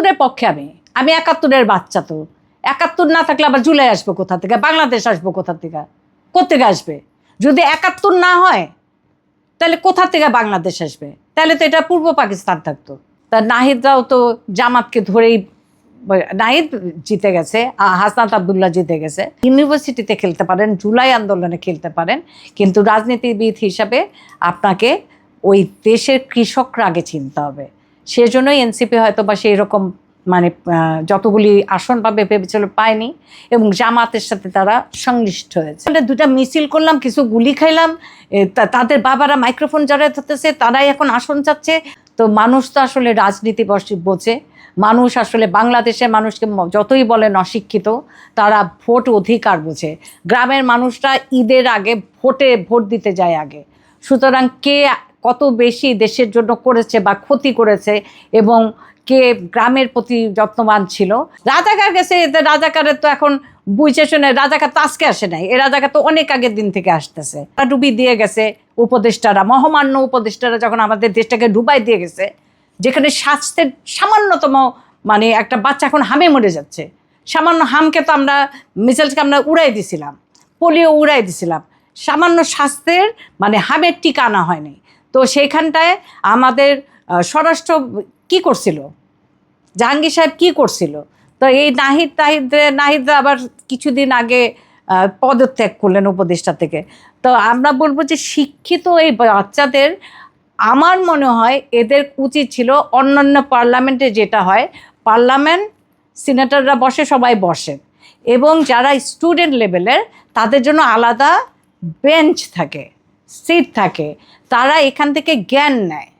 একাত্তরের পক্ষে আমি 71-এর বাচ্চা। তো 71 না থাকলে আবার জুলাই আসবে কোথা থেকে, বাংলাদেশ আসবো কোথা থেকে, কোথেকে আসবে? যদি 71 না হয় তাহলে কোথা থেকে বাংলাদেশ আসবে? তাহলে তো এটা পূর্ব পাকিস্তান থাকতো। তা নাহিদরাও তো জামাতকে ধরেই, নাহিদ জিতে গেছে, হাসনাত আবদুল্লাহ জিতে গেছে। ইউনিভার্সিটিতে খেলতে পারেন, জুলাই আন্দোলনে খেলতে পারেন, কিন্তু রাজনীতিবিদ হিসাবে আপনাকে ওই দেশের কৃষকরা আগে চিনতে হবে। সেজন্যই এনসিপি হয়তো বা সেই রকম মানে যতগুলি আসন পাবে ভেবেছিল পায়নি, এবং জামাতের সাথে তারা সংশ্লিষ্ট হয়েছে। দুটা মিছিল করলাম, কিছু গুলি খাইলাম, তাদের বাবারা মাইক্রোফোন জড়ায় ধরতেছে, তারাই এখন আসন চাচ্ছে। তো মানুষ তো আসলে রাজনীতি বোঝে, মানুষ আসলে বাংলাদেশের মানুষকে যতই বলেন অশিক্ষিত, তারা ভোট অধিকার বোঝে। গ্রামের মানুষরা ঈদের আগে ভোট দিতে যায় আগে। সুতরাং কে কত বেশি দেশের জন্য করেছে বা ক্ষতি করেছে, এবং কে গ্রামের প্রতি যত্নবান ছিল। রাজাকার গেছে, রাজাকারের তো এখন বুঝে শুনে, রাজাকার তো আজকে আসে নাই, এ রাজাকার তো অনেক আগের দিন থেকে আসতেছে। ডুবি দিয়ে গেছে উপদেষ্টারা, মহামান্য উপদেষ্টারা যখন আমাদের দেশটাকে ডুবাই দিয়ে গেছে, যেখানে স্বাস্থ্যের সামান্যতম মানে একটা বাচ্চা এখন হামে মরে যাচ্ছে, সামান্য হামকে তো আমরা মিসাইলকে আমরা উড়াই দিছিলাম, পোলিও উড়াই দিছিলাম, সামান্য স্বাস্থ্যের মানে হামের টিকা আনা হয়নি। তো সেইখানটায় আমাদের স্বরাষ্ট্র কি করছিল, জাহাঙ্গীর সাহেব কি করছিল? তো এই নাহিদরা আবার কিছুদিন আগে পদত্যাগ করলেন উপদেষ্টা থেকে। তো আমরা বলবো যে শিক্ষিত এই বাচ্চাদের, আমার মনে হয় এদের উচিত ছিল অন্যান্য পার্লামেন্টে যেটা হয়, পার্লামেন্ট সিনেটররা বসে, সবাই বসেন, এবং যারা স্টুডেন্ট লেভেলের তাদের জন্য আলাদা বেঞ্চ থাকে, সিট থাকে, তারা এখান থেকে জ্ঞান নেয়,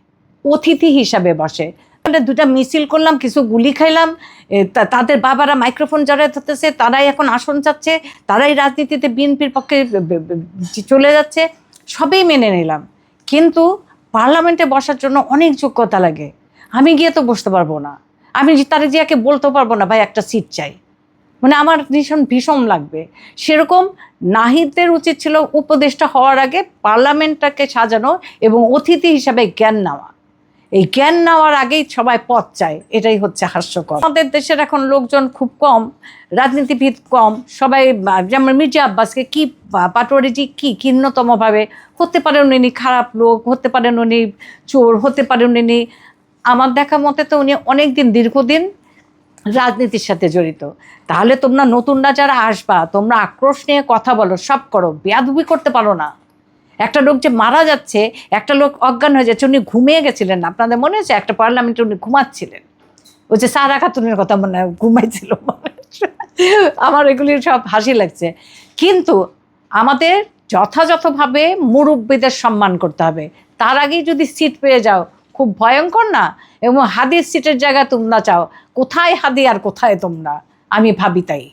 অতিথি হিসাবে বসে। দুটা মিছিল করলাম, কিছু গুলি খাইলাম, তাদের বাবারা মাইক্রোফোন জড়ায় ধরতেছে, তারাই এখন আসন চাচ্ছে, তারাই রাজনীতিতে বিএনপির পক্ষে চলে যাচ্ছে, সবই মেনে নিলাম। কিন্তু পার্লামেন্টে বসার জন্য অনেক যোগ্যতা লাগে। আমি গিয়ে তো বসতে পারবো না, আমি তারা জিয়াকে বলতে পারবো না ভাই একটা সিট চাই, মানে আমার ভীষণ লাগবে। সেরকম নাহিদদের উচিত ছিল উপদেষ্টা হওয়ার আগে পার্লামেন্টটাকে সাজানো এবং অতিথি হিসাবে জ্ঞান নেওয়া। এই জ্ঞান নেওয়ার আগেই সবাই পথ চায়, এটাই হচ্ছে হাস্যকর। আমাদের দেশের এখন লোকজন খুব কম, রাজনীতিবিদ কম, সবাই যেমন মির্জা আব্বাসকে কি পাটোয়ারিজি কি ক্ষীণতমভাবে, হতে পারেন উনি খারাপ লোক, হতে পারেন উনি চোর, হতে পারেন উনি, আমার দেখা মতে তো উনি অনেকদিন দীর্ঘদিন রাজনীতির সাথে জড়িত। তাহলে তোমরা নতুনরা যারা আসবা, তোমরা আক্রোশ নিয়ে কথা বলো, সব করো, বেয়াদবি করতে পারো না। একটা লোক যে মারা যাচ্ছে, একটা লোক অজ্ঞান হয়ে যাচ্ছে, উনি ঘুমিয়ে গেছিলেন, আপনাদের মনে হচ্ছে একটা পার্লামেন্টে উনি ঘুমাচ্ছিলেন, ওই যে সারা খাতুনের কথা মনে হয় ঘুমাইছিল, আমার এগুলির সব হাসি লাগছে। কিন্তু আমাদের যথাযথভাবে মুরব্বীদের সম্মান করতে হবে। তার আগেই যদি সিট পেয়ে যাও, খুব ভয়ঙ্কর না? এবং হাদির সিটের জায়গায় তোমরা চাও, কোথায় হাদি আর কোথায় তোমরা, আমি ভাবি তাই।